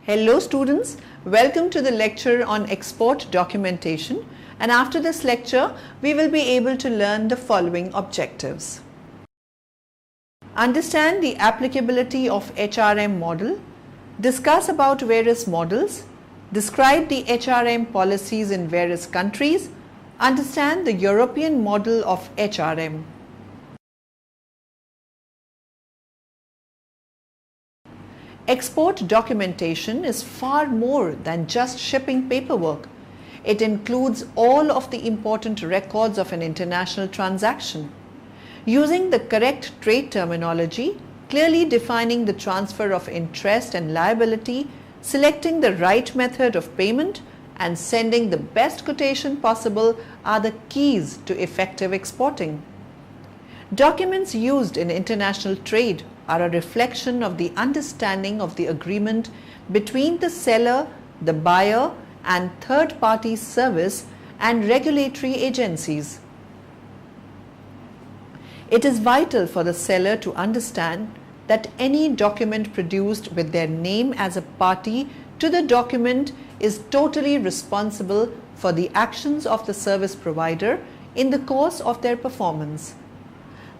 Hello students, welcome to the lecture on export documentation, and after this lecture we will be able to learn the following objectives. Understand the applicability of HRM model, discuss about various models, describe the HRM policies in various countries, understand the European model of HRM. Export documentation is far more than just shipping paperwork. It includes all of the important records of an international transaction. Using the correct trade terminology, clearly defining the transfer of interest and liability, selecting the right method of payment, and sending the best quotation possible are the keys to effective exporting. Documents used in international trade are a reflection of the understanding of the agreement between the seller, the buyer, and third-party service and regulatory agencies. It is vital for the seller to understand that any document produced with their name as a party to the document is totally responsible for the actions of the service provider in the course of their performance.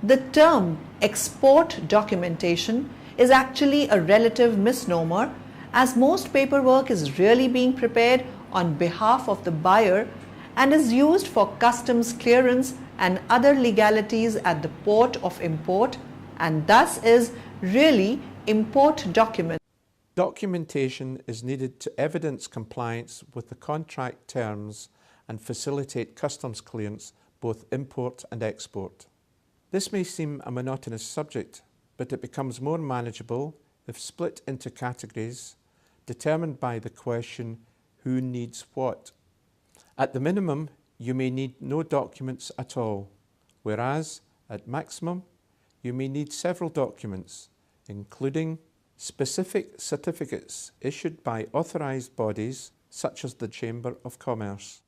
The term export documentation is actually a relative misnomer, as most paperwork is really being prepared on behalf of the buyer and is used for customs clearance and other legalities at the port of import, and thus is really import document. Documentation is needed to evidence compliance with the contract terms and facilitate customs clearance, both import and export. This may seem a monotonous subject, but it becomes more manageable if split into categories determined by the question, who needs what? At the minimum, you may need no documents at all, whereas at maximum, you may need several documents, including specific certificates issued by authorised bodies such as the Chamber of Commerce.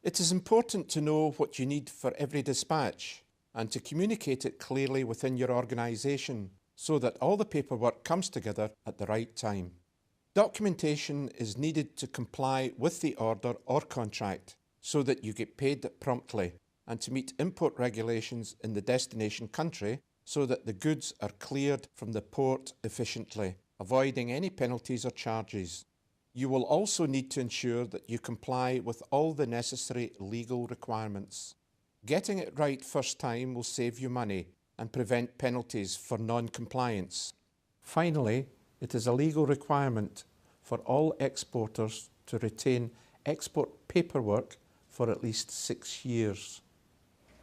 It is important to know what you need for every dispatch and to communicate it clearly within your organisation so that all the paperwork comes together at the right time. Documentation is needed to comply with the order or contract so that you get paid promptly, and to meet import regulations in the destination country so that the goods are cleared from the port efficiently, avoiding any penalties or charges. You will also need to ensure that you comply with all the necessary legal requirements. Getting it right first time will save you money and prevent penalties for non-compliance. Finally, it is a legal requirement for all exporters to retain export paperwork for at least 6 years.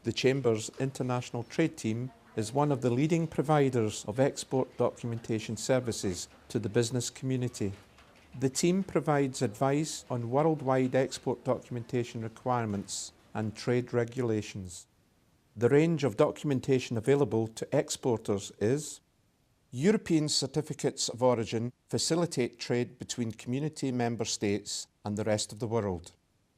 The Chamber's International Trade Team is one of the leading providers of export documentation services to the business community. The team provides advice on worldwide export documentation requirements and trade regulations. The range of documentation available to exporters is: European certificates of origin facilitate trade between community member states and the rest of the world.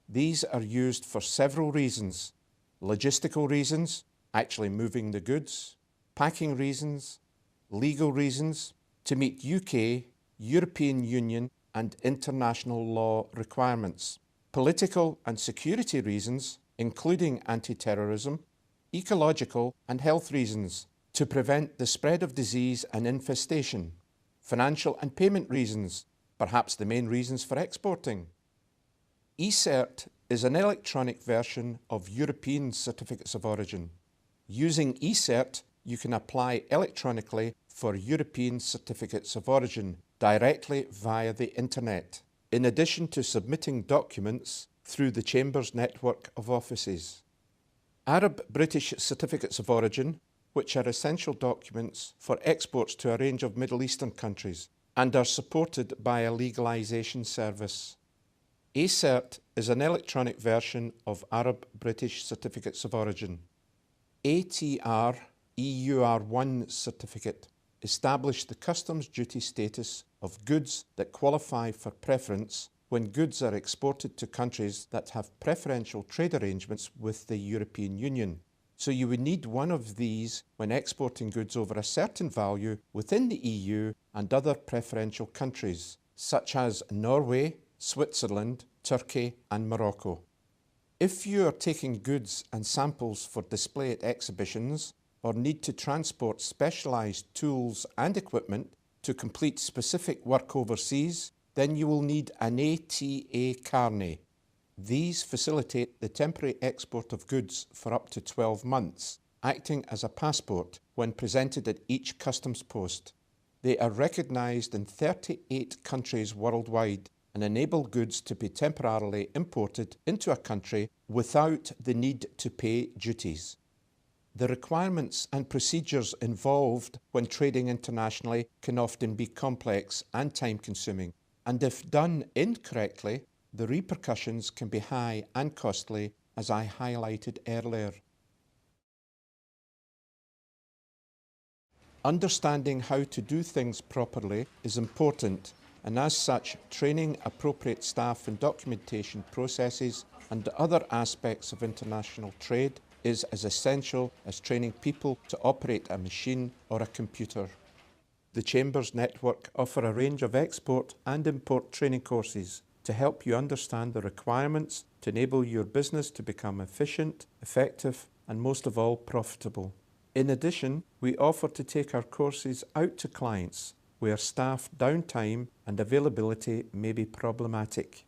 These are used for several reasons: logistical reasons, actually moving the goods; packing reasons; legal reasons, to meet UK, European Union and international law requirements; political and security reasons, including anti-terrorism; ecological and health reasons, to prevent the spread of disease and infestation; financial and payment reasons, perhaps the main reasons for exporting. eCert is an electronic version of European certificates of origin. Using eCert, you can apply electronically for European certificates of origin directly via the internet, in addition to submitting documents through the Chamber's network of offices. Arab-British certificates of origin, which are essential documents for exports to a range of Middle Eastern countries and are supported by a legalisation service. eCert is an electronic version of Arab-British certificates of origin. ATR EUR1 certificate established the customs duty status of goods that qualify for preference when goods are exported to countries that have preferential trade arrangements with the European Union. So you would need one of these when exporting goods over a certain value within the EU and other preferential countries, such as Norway, Switzerland, Turkey and Morocco. If you are taking goods and samples for display at exhibitions or need to transport specialised tools and equipment to complete specific work overseas, then you will need an ATA carnet. These facilitate the temporary export of goods for up to 12 months, acting as a passport when presented at each customs post. They are recognised in 38 countries worldwide and enable goods to be temporarily imported into a country without the need to pay duties. The requirements and procedures involved when trading internationally can often be complex and time-consuming, and if done incorrectly, the repercussions can be high and costly, as I highlighted earlier. Understanding how to do things properly is important, and as such, training appropriate staff in documentation processes and other aspects of international trade is as essential as training people to operate a machine or a computer. The Chamber's network offer a range of export and import training courses to help you understand the requirements to enable your business to become efficient, effective, and most of all, profitable. In addition, we offer to take our courses out to clients where staff downtime and availability may be problematic.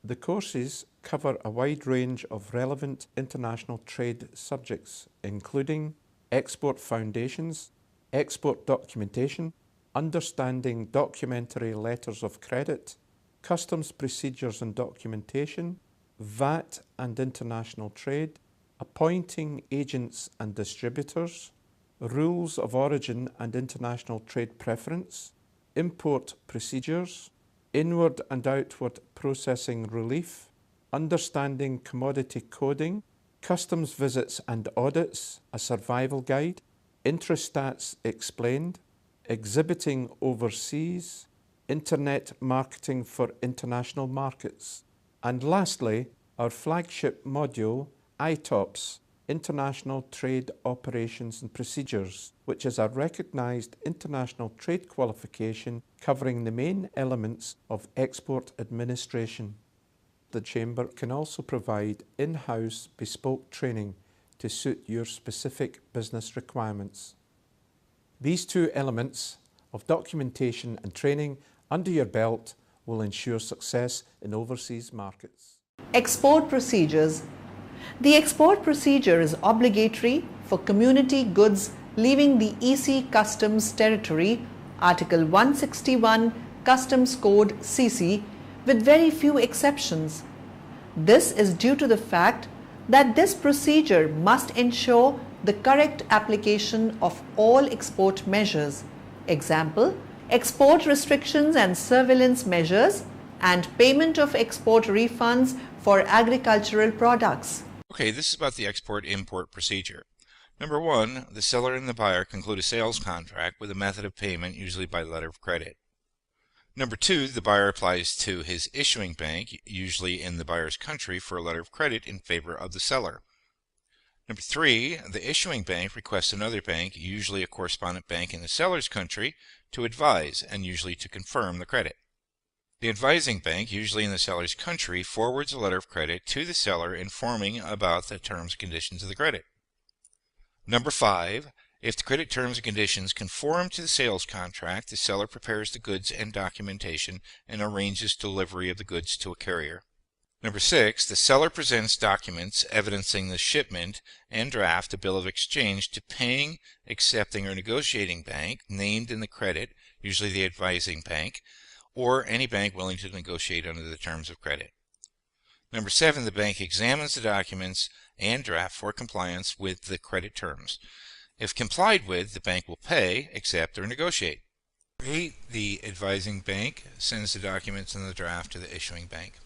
The courses cover a wide range of relevant international trade subjects, including export foundations, export documentation, understanding documentary letters of credit, customs procedures and documentation, VAT and international trade, appointing agents and distributors, rules of origin and international trade preference, import procedures, inward and outward processing relief, understanding commodity coding, customs visits and audits, a survival guide, intrastats explained, exhibiting overseas, internet marketing for international markets, and lastly, our flagship module, ITOPS, International Trade Operations and Procedures, which is a recognised international trade qualification covering the main elements of export administration. The Chamber can also provide in-house bespoke training to suit your specific business requirements. These two elements of documentation and training under your belt will ensure success in overseas markets. Export procedures. The export procedure is obligatory for community goods leaving the EC Customs Territory, Article 161 Customs Code CC, with very few exceptions. This is due to the fact that this procedure must ensure the correct application of all export measures. Example, export restrictions and surveillance measures, and payment of export refunds for agricultural products. Okay, this is about the export-import procedure. Number one, the seller and the buyer conclude a sales contract with a method of payment, usually by letter of credit. Number two, the buyer applies to his issuing bank, usually in the buyer's country, for a letter of credit in favor of the seller. Number three, the issuing bank requests another bank, usually a correspondent bank in the seller's country, to advise and usually to confirm the credit. The advising bank, usually in the seller's country, forwards a letter of credit to the seller informing about the terms and conditions of the credit. Number five, if the credit terms and conditions conform to the sales contract, the seller prepares the goods and documentation and arranges delivery of the goods to a carrier. Number six, the seller presents documents evidencing the shipment and draft a bill of exchange to paying, accepting, or negotiating bank named in the credit, usually the advising bank, or any bank willing to negotiate under the terms of credit. Number seven, the bank examines the documents and draft for compliance with the credit terms. If complied with, the bank will pay, accept, or negotiate. 8, the advising bank sends the documents and the draft to the issuing bank.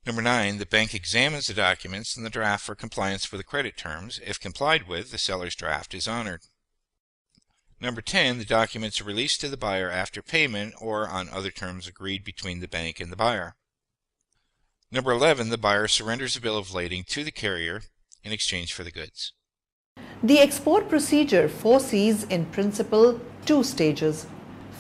Number 9, the bank examines the documents and the draft for compliance with the credit terms. If complied with, the seller's draft is honored. Number 10, the documents are released to the buyer after payment or on other terms agreed between the bank and the buyer. Number 11, the buyer surrenders a bill of lading to the carrier in exchange for the goods. The export procedure foresees in principle two stages.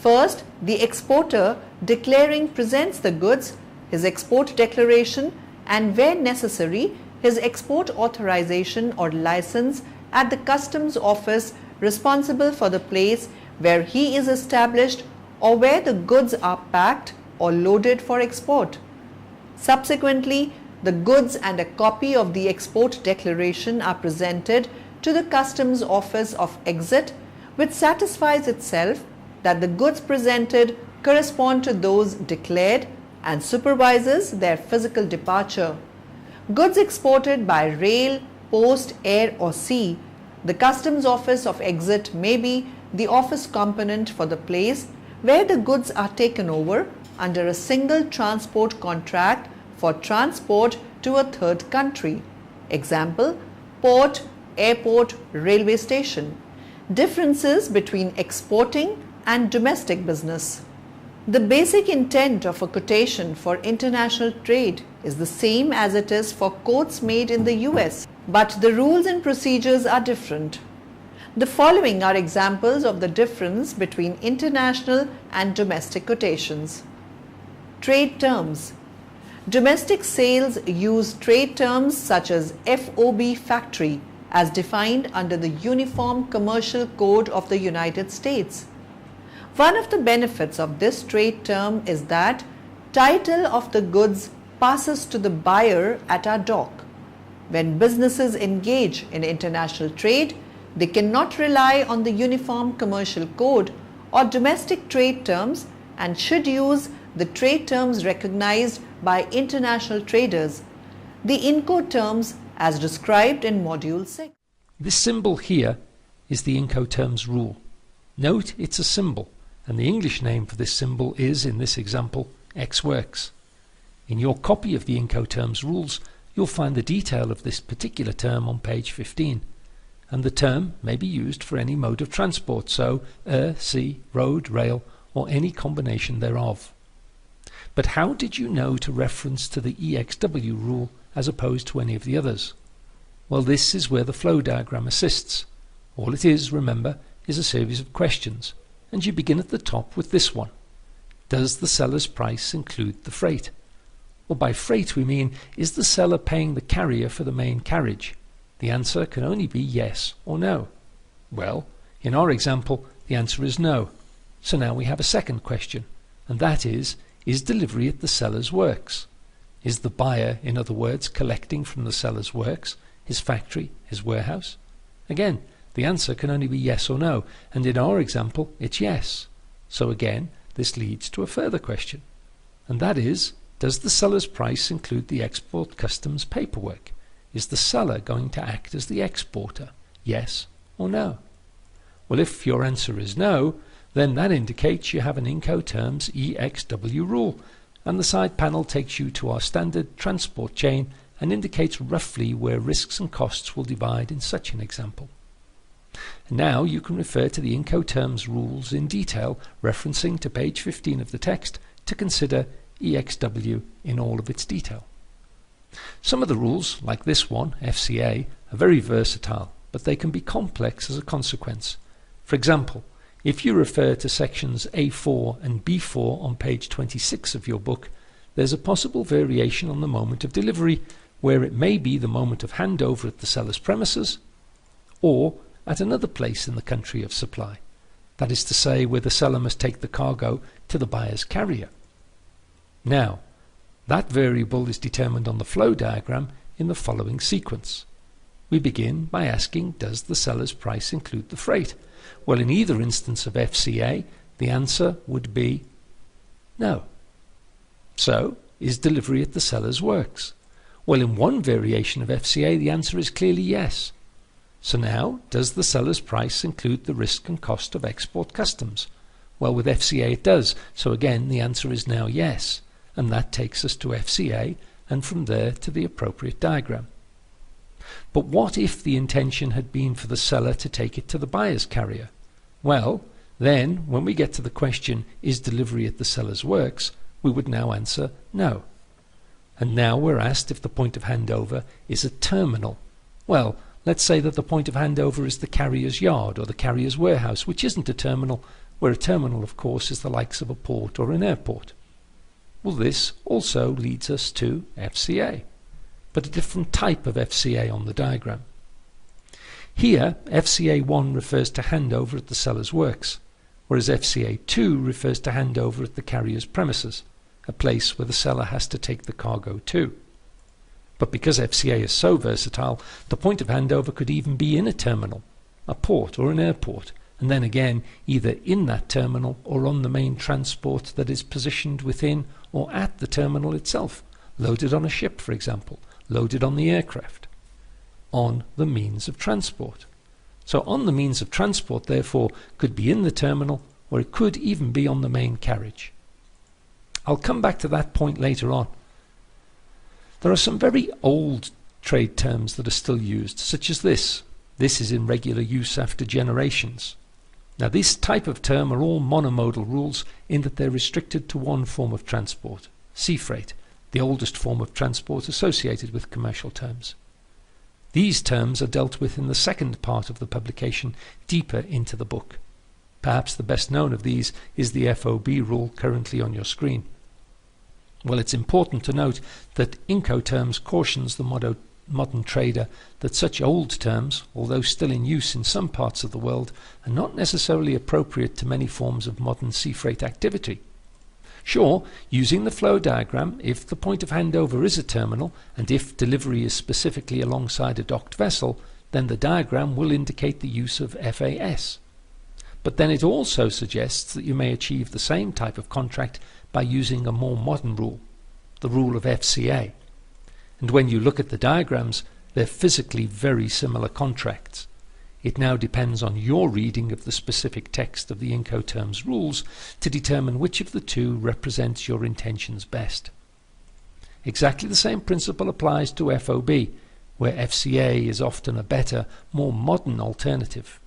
First, the exporter declaring presents the goods, his export declaration, and where necessary, his export authorization or license at the customs office responsible for the place where he is established or where the goods are packed or loaded for export. Subsequently, the goods and a copy of the export declaration are presented to the customs office of exit, which satisfies itself that the goods presented correspond to those declared and supervises their physical departure. Goods exported by rail, post, air or sea, the customs office of exit may be the office component for the place where the goods are taken over under a single transport contract for transport to a third country. Example, port, airport, railway station. Differences between exporting and domestic business. The basic intent of a quotation for international trade is the same as it is for quotes made in the US, but the rules and procedures are different. The following are examples of the difference between international and domestic quotations. Trade terms. Domestic sales use trade terms such as FOB factory as defined under the Uniform Commercial Code of the United States. One of the benefits of this trade term is that title of the goods passes to the buyer at our dock. When businesses engage in international trade, they cannot rely on the Uniform Commercial Code or domestic trade terms and should use the trade terms recognized by international traders, the Incoterms as described in Module 6. This symbol here is the Incoterms rule. Note it's a symbol, and the English name for this symbol is, in this example, Ex Works. In your copy of the Incoterms rules, you'll find the detail of this particular term on page 15, and the term may be used for any mode of transport, so air, sea, road, rail, or any combination thereof. But how did you know to reference to the EXW rule as opposed to any of the others? Well, this is where the flow diagram assists. All it is, remember, is a series of questions, and you begin at the top with this one. Does the seller's price include the freight? Well, by freight we mean, is the seller paying the carrier for the main carriage? The answer can only be yes or no. Well, in our example, the answer is no. So now we have a second question, and that is delivery at the seller's works? Is the buyer, in other words, collecting from the seller's works, his factory, his warehouse? Again, the answer can only be yes or no, and in our example, it's yes. So again, this leads to a further question, and that is, does the seller's price include the export customs paperwork? Is the seller going to act as the exporter? Yes or no? Well, if your answer is no, then that indicates you have an Incoterms EXW rule, and the side panel takes you to our standard transport chain and indicates roughly where risks and costs will divide in such an example. And now you can refer to the Incoterms rules in detail, referencing to page 15 of the text to consider EXW in all of its detail. Some of the rules, like this one, FCA, are very versatile, but they can be complex as a consequence. For example, if you refer to sections A4 and B4 on page 26 of your book, there's a possible variation on the moment of delivery, where it may be the moment of handover at the seller's premises, or at another place in the country of supply. That is to say, where the seller must take the cargo to the buyer's carrier. Now, that variable is determined on the flow diagram in the following sequence. We begin by asking, does the seller's price include the freight? Well, in either instance of FCA, the answer would be no. So, is delivery at the seller's works? Well, in one variation of FCA, the answer is clearly yes. So now, does the seller's price include the risk and cost of export customs? Well, with FCA it does, so again the answer is now yes, and that takes us to FCA and from there to the appropriate diagram. But what if the intention had been for the seller to take it to the buyer's carrier? Well, then when we get to the question, is delivery at the seller's works, we would now answer no. And now we're asked if the point of handover is a terminal. Well, let's say that the point of handover is the carrier's yard or the carrier's warehouse, which isn't a terminal, where a terminal, of course, is the likes of a port or an airport. Well, this also leads us to FCA, but a different type of FCA on the diagram. Here, FCA1 refers to handover at the seller's works, whereas FCA2 refers to handover at the carrier's premises, a place where the seller has to take the cargo to. But because FCA is so versatile, the point of handover could even be in a terminal, a port or an airport, and then again either in that terminal or on the main transport that is positioned within or at the terminal itself, loaded on a ship, for example, loaded on the aircraft, on the means of transport. So on the means of transport, therefore, could be in the terminal, or it could even be on the main carriage. I'll come back to that point later on. There are some very old trade terms that are still used, such as this. This is in regular use after generations. Now, this type of term are all monomodal rules in that they're restricted to one form of transport, sea freight, the oldest form of transport associated with commercial terms. These terms are dealt with in the second part of the publication, deeper into the book. Perhaps the best known of these is the FOB rule currently on your screen. Well, it's important to note that Incoterms cautions the modern trader that such old terms, although still in use in some parts of the world, are not necessarily appropriate to many forms of modern sea freight activity. Sure, using the flow diagram, if the point of handover is a terminal, and if delivery is specifically alongside a docked vessel, then the diagram will indicate the use of FAS. But then it also suggests that you may achieve the same type of contract by using a more modern rule, the rule of FCA. And when you look at the diagrams, they're physically very similar contracts. It now depends on your reading of the specific text of the Incoterms rules to determine which of the two represents your intentions best. Exactly the same principle applies to FOB, where FCA is often a better, more modern alternative.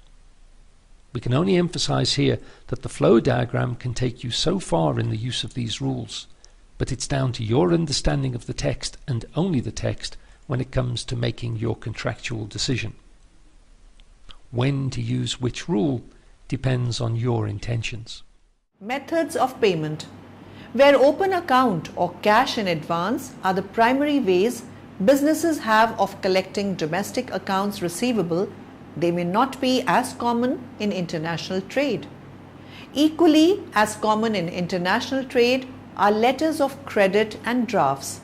We can only emphasize here that the flow diagram can take you so far in the use of these rules, but it's down to your understanding of the text and only the text when it comes to making your contractual decision. When to use which rule depends on your intentions. Methods of payment. Where open account or cash in advance are the primary ways businesses have of collecting domestic accounts receivable, they may not be as common in international trade. Equally as common in international trade are letters of credit and drafts.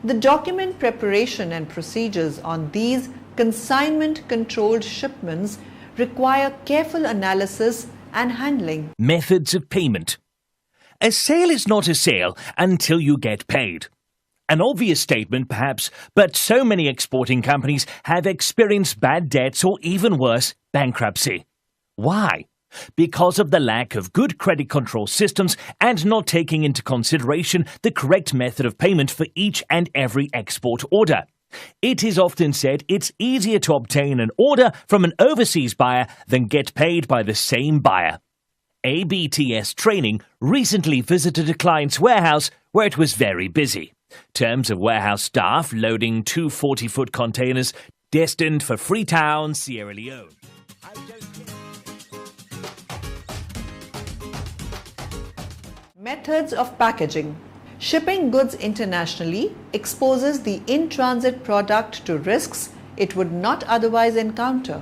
The document preparation and procedures on these consignment-controlled shipments require careful analysis and handling. Methods of payment. A sale is not a sale until you get paid. An obvious statement, perhaps, but so many exporting companies have experienced bad debts or even worse, bankruptcy. Why? Because of the lack of good credit control systems and not taking into consideration the correct method of payment for each and every export order. It is often said it's easier to obtain an order from an overseas buyer than get paid by the same buyer. ABTS Training recently visited a client's warehouse where it was very busy. Terms of warehouse staff loading 2 40-foot containers destined for Freetown, Sierra Leone. Methods of packaging. Shipping goods internationally exposes the in-transit product to risks it would not otherwise encounter.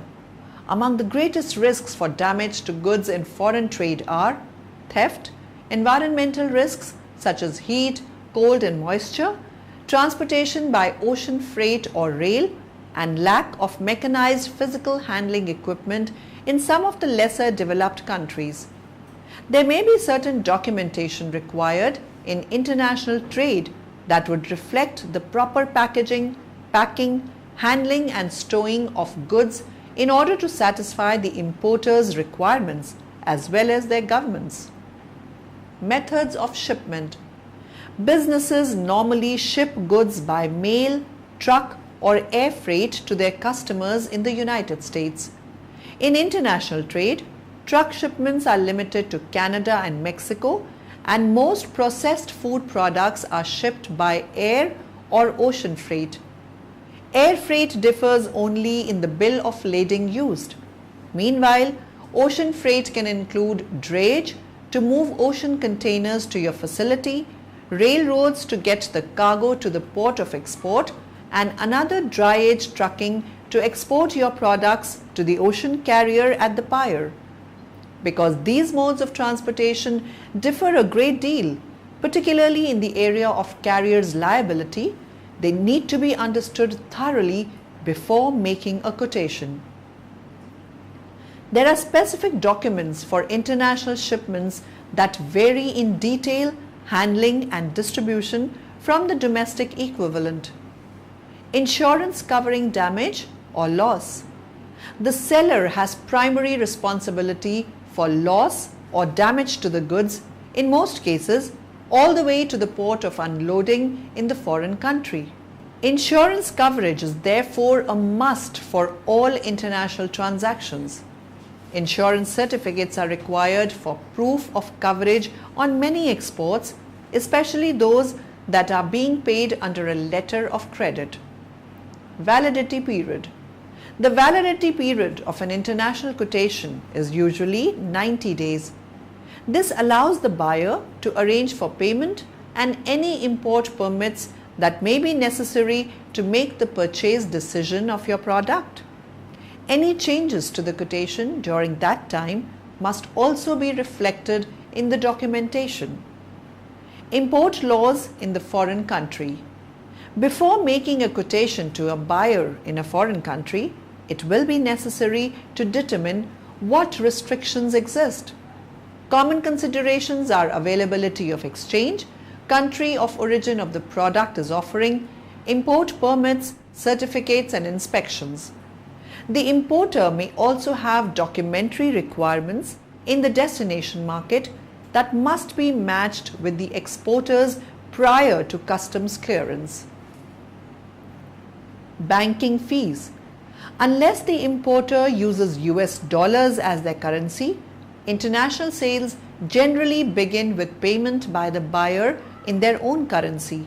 Among the greatest risks for damage to goods in foreign trade are theft, environmental risks such as heat, cold and moisture, transportation by ocean freight or rail, and lack of mechanized physical handling equipment in some of the lesser developed countries. There may be certain documentation required in international trade that would reflect the proper packaging, packing, handling and stowing of goods in order to satisfy the importers' requirements as well as their governments. Methods of shipment. Businesses normally ship goods by mail, truck or air freight to their customers in the United States. In international trade, truck shipments are limited to Canada and Mexico, and most processed food products are shipped by air or ocean freight. Air freight differs only in the bill of lading used. Meanwhile, Ocean freight can include drayage to move ocean containers to your facility, railroads to get the cargo to the port of export, and another drayage trucking to export your products to the ocean carrier at the buyer. Because these modes of transportation differ a great deal, particularly in the area of carrier's liability, they need to be understood thoroughly before making a quotation. There are specific documents for international shipments that vary in detail, handling and distribution from the domestic equivalent. Insurance covering damage or loss. The seller has primary responsibility for loss or damage to the goods, in most cases, all the way to the port of unloading in the foreign country. Insurance coverage is therefore a must for all international transactions. Insurance certificates are required for proof of coverage on many exports, especially those that are being paid under a letter of credit. Validity period. The validity period of an international quotation is usually 90 days. This allows the buyer to arrange for payment and any import permits that may be necessary to make the purchase decision of your product. Any changes to the quotation during that time must also be reflected in the documentation. Import laws in the foreign country. Before making a quotation to a buyer in a foreign country, it will be necessary to determine what restrictions exist. Common considerations are availability of exchange, country of origin of the product is offering, import permits, certificates and inspections. The importer may also have documentary requirements in the destination market that must be matched with the exporters prior to customs clearance. Banking fees. Unless the importer uses US dollars as their currency, international sales generally begin with payment by the buyer in their own currency.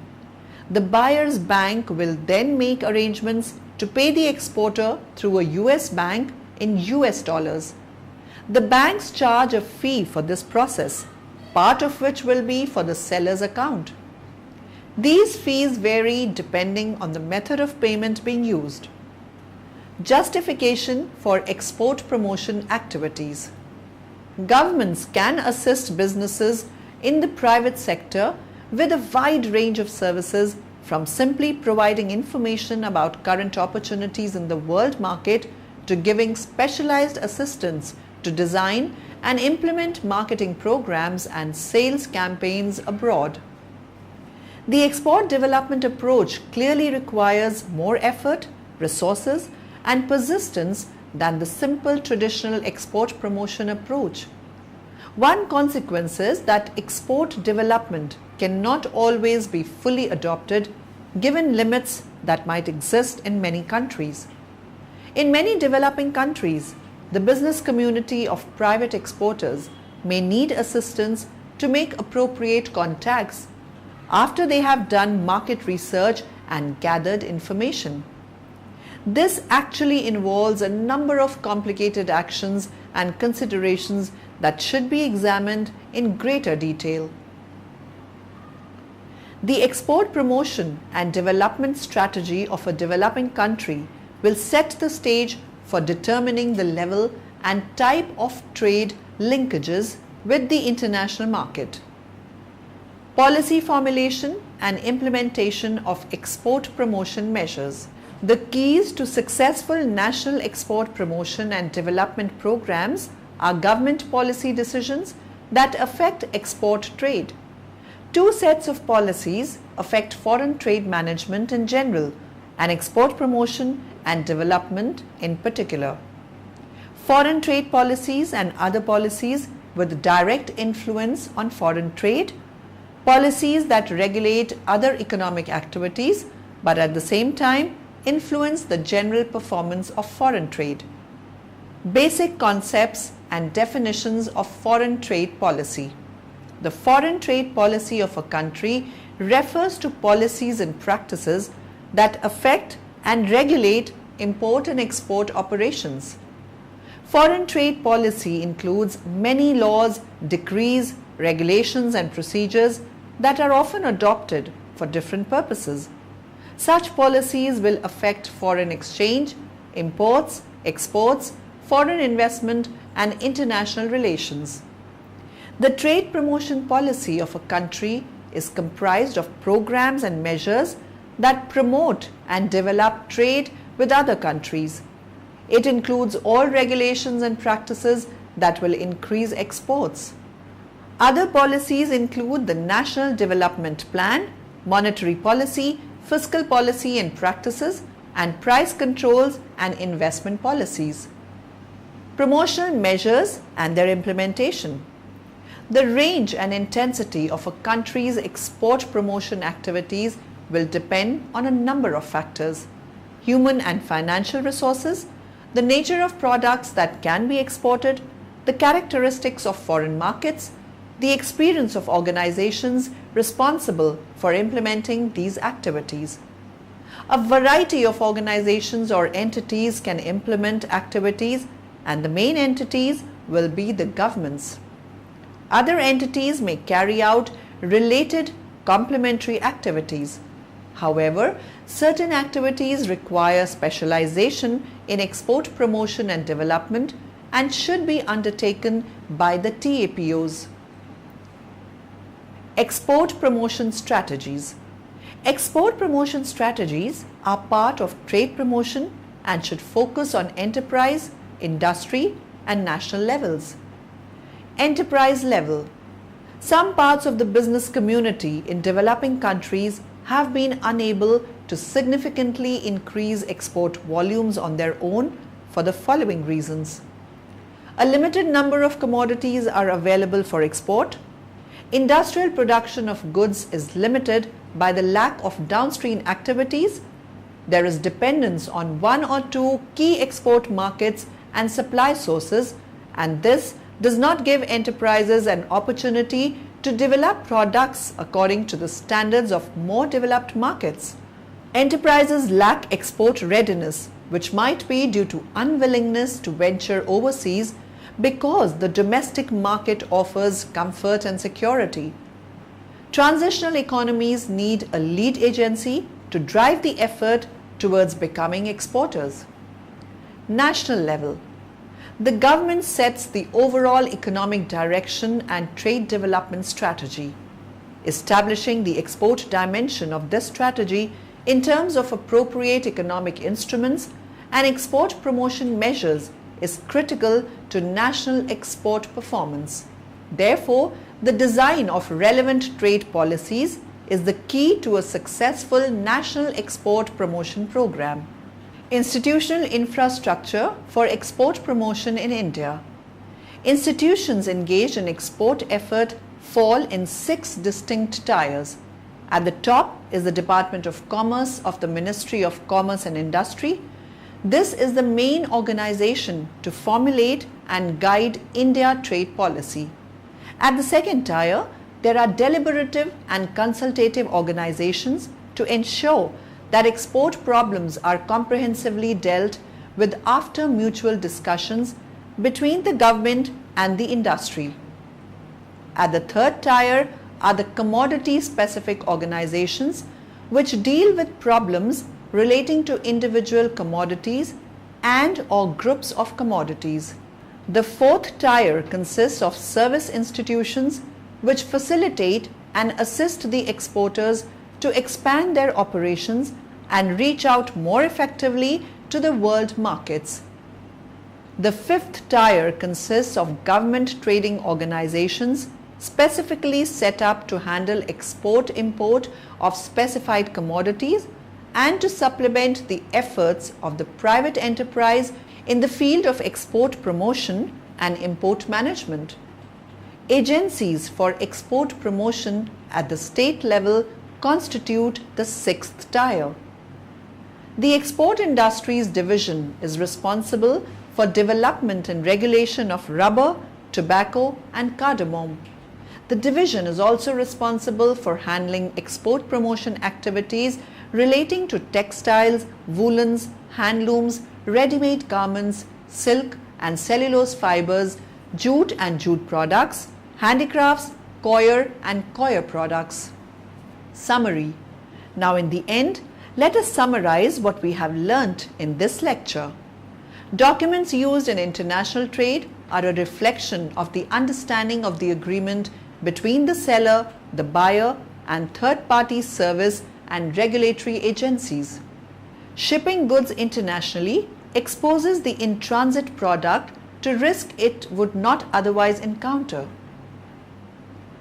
The buyer's bank will then make arrangements to pay the exporter through a US bank in US dollars. The banks charge a fee for this process, part of which will be for the seller's account. These fees vary depending on the method of payment being used. Justification for export promotion activities. Governments can assist businesses in the private sector with a wide range of services, from simply providing information about current opportunities in the world market to giving specialized assistance to design and implement marketing programs and sales campaigns abroad. The export development approach clearly requires more effort, resources, and persistence than the simple traditional export promotion approach. One consequence is that export development cannot always be fully adopted given limits that might exist in many countries. In many developing countries, the business community of private exporters may need assistance to make appropriate contacts after they have done market research and gathered information. This actually involves a number of complicated actions and considerations that should be examined in greater detail. The export promotion and development strategy of a developing country will set the stage for determining the level and type of trade linkages with the international market. Policy formulation and implementation of export promotion measures. The keys to successful national export promotion and development programs are government policy decisions that affect export trade. Two sets of policies affect foreign trade management in general and export promotion and development in particular. Foreign trade policies and other policies with direct influence on foreign trade, policies that regulate other economic activities but at the same time influence the general performance of foreign trade. Basic concepts and definitions of foreign trade policy. The foreign trade policy of a country refers to policies and practices that affect and regulate import and export operations. Foreign trade policy includes many laws, decrees, regulations and procedures that are often adopted for different purposes. Such policies will affect foreign exchange, imports, exports, foreign investment and international relations. The trade promotion policy of a country is comprised of programs and measures that promote and develop trade with other countries. It includes all regulations and practices that will increase exports. Other policies include the National Development Plan, monetary policy, fiscal policy and practices, and price controls and investment policies. Promotional measures and their implementation. The range and intensity of a country's export promotion activities will depend on a number of factors: human and financial resources, the nature of products that can be exported, the characteristics of foreign markets, the experience of organizations responsible for implementing these activities. A variety of organizations or entities can implement activities, and the main entities will be the governments. Other entities may carry out related complementary activities. However, certain activities require specialization in export promotion and development and should be undertaken by the TAPOs. Export promotion strategies. Export promotion strategies are part of trade promotion and should focus on enterprise, industry, and national levels. Enterprise level. Some parts of the business community in developing countries have been unable to significantly increase export volumes on their own for the following reasons. A limited number of commodities are available for export. Industrial production of goods is limited by the lack of downstream activities. There is dependence on one or two key export markets and supply sources, and this does not give enterprises an opportunity to develop products according to the standards of more developed markets. Enterprises lack export readiness, which might be due to unwillingness to venture overseas because the domestic market offers comfort and security. Transitional economies need a lead agency to drive the effort towards becoming exporters. National level. The government sets the overall economic direction and trade development strategy. Establishing the export dimension of this strategy in terms of appropriate economic instruments and export promotion measures is critical to national export performance. Therefore, the design of relevant trade policies is the key to a successful national export promotion program. Institutional infrastructure for export promotion in India. Institutions engaged in export effort fall in 6 distinct tiers. At the top is the Department of Commerce of the Ministry of Commerce and Industry. This is the main organization to formulate and guide India trade policy. At the second tier, there are deliberative and consultative organizations to ensure that export problems are comprehensively dealt with after mutual discussions between the government and the industry. At the third tier are the commodity-specific organizations which deal with problems relating to individual commodities and or groups of commodities. The fourth tier consists of service institutions which facilitate and assist the exporters to expand their operations and reach out more effectively to the world markets. The fifth tier consists of government trading organizations specifically set up to handle export-import of specified commodities and to supplement the efforts of the private enterprise in the field of export promotion and import management. Agencies for export promotion at the state level constitute the sixth tier. The Export Industries Division is responsible for development and regulation of rubber, tobacco and cardamom. The division is also responsible for handling export promotion activities relating to textiles, woolens, handlooms, ready-made garments, silk, and cellulose fibers, jute and jute products, handicrafts, coir and coir products. Summary. Now in the end, let us summarize what we have learnt in this lecture. Documents used in international trade are a reflection of the understanding of the agreement between the seller, the buyer, and third-party service and regulatory agencies. Shipping goods internationally exposes the in-transit product to risk it would not otherwise encounter.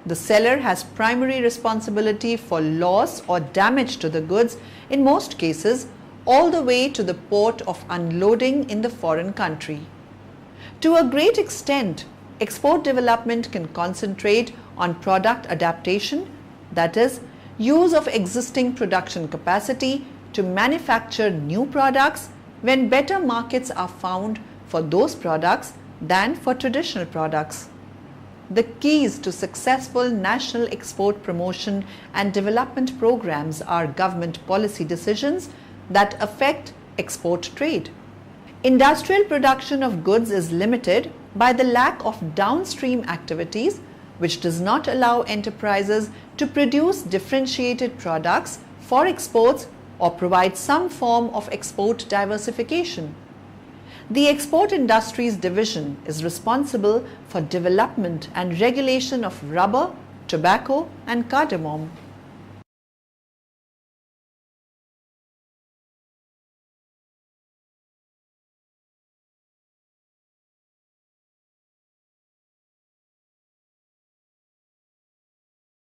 The seller has primary responsibility for loss or damage to the goods in most cases all the way to the port of unloading in the foreign country. To a great extent, export development can concentrate on product adaptation, that is, use of existing production capacity to manufacture new products when better markets are found for those products than for traditional products. The keys to successful national export promotion and development programs are government policy decisions that affect export trade. Industrial production of goods is limited by the lack of downstream activities, which does not allow enterprises to produce differentiated products for exports or provide some form of export diversification. The Export Industries Division is responsible for development and regulation of rubber, tobacco and cardamom.